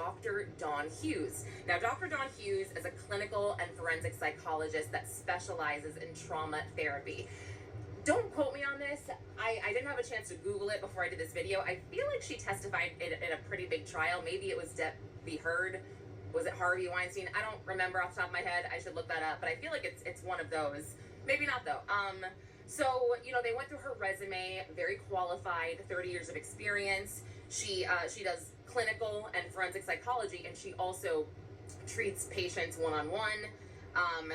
Dr. Dawn Hughes. Now, Dr. Dawn Hughes is a clinical and forensic psychologist that specializes in trauma therapy. Don't quote me on this. I didn't have a chance to Google it before I did this video. I feel like she testified in a pretty big trial. Maybe it was Debbie Heard. Was it Harvey Weinstein? I don't remember off the top of my head. I should look that up, but I feel like it's one of those. Maybe not though. So, you know, they went through her resume, very qualified, 30 years of experience. She does clinical and forensic psychology, and she also treats patients one-on-one.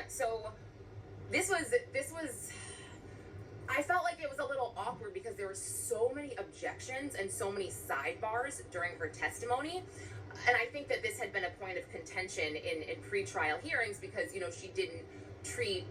So this was, I felt like it was a little awkward because there were so many objections and so many sidebars during her testimony. And I think that this had been a point of contention in pre-trial hearings because, you know, she didn't treat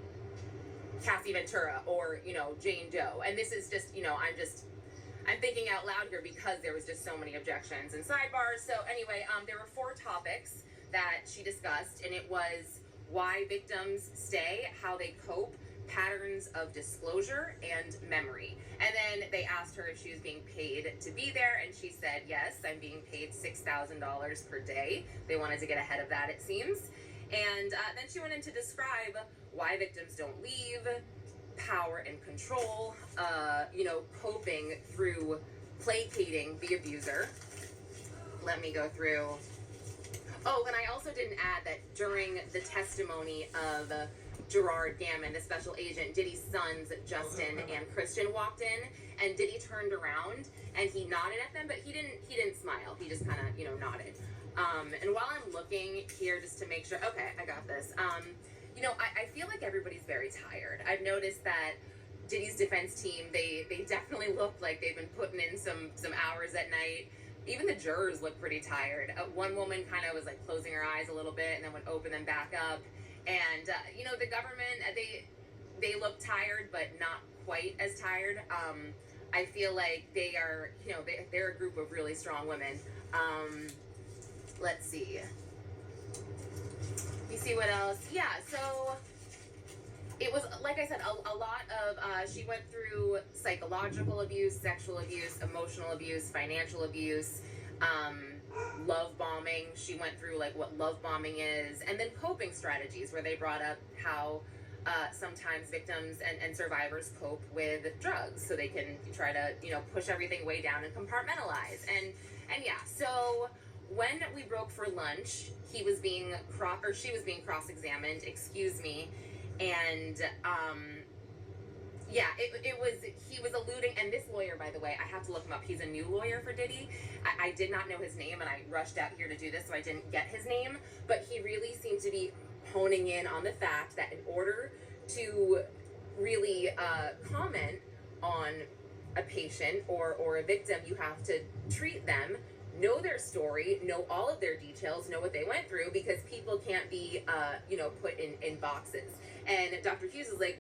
Cassie Ventura or, you know, Jane Doe. And this is just, you know, I'm thinking out loud here because there was just so many objections and sidebars. So anyway, there were 4 topics that she discussed, and it was why victims stay, how they cope, patterns of disclosure, and memory. And then they asked her if she was being paid to be there, and she said, yes, I'm being paid $6,000 per day. They wanted to get ahead of that, it seems. And then she went in to describe why victims don't leave, power and control, you know, coping through placating the abuser. Let me go through. Oh, and I also didn't add that during the testimony of Gerard Gammon, the special agent, Diddy's sons, Justin and Christian, walked in, and Diddy turned around and he nodded at them, but he didn't smile. He just kind of, you know, nodded. And while I'm looking here just to make sure, okay, I got this. You know, I feel like everybody's very tired. I've noticed that Diddy's defense team, they definitely look like they've been putting in some hours at night. Even the jurors look pretty tired. One woman kind of was like closing her eyes a little bit and then would open them back up. And, you know, the government, they look tired, but not quite as tired. I feel like they are, you know, they're a group of really strong women. Let's see. You see what else? Yeah, so it was, like I said, a lot of, she went through psychological abuse, sexual abuse, emotional abuse, financial abuse, love bombing. She went through like what love bombing is, and then coping strategies where they brought up how sometimes victims and survivors cope with drugs so they can try to, you know, push everything way down and compartmentalize. And yeah, so when we broke for lunch, she was being cross-examined, excuse me, and yeah, he was alluding, and this lawyer, by the way, I have to look him up. He's a new lawyer for Diddy. I did not know his name, and I rushed out here to do this, so I didn't get his name, but he really seemed to be honing in on the fact that in order to really comment on a patient or a victim, you have to treat them, know their story, know all of their details, know what they went through, because people can't be, you know, put in boxes. And Dr. Hughes is like,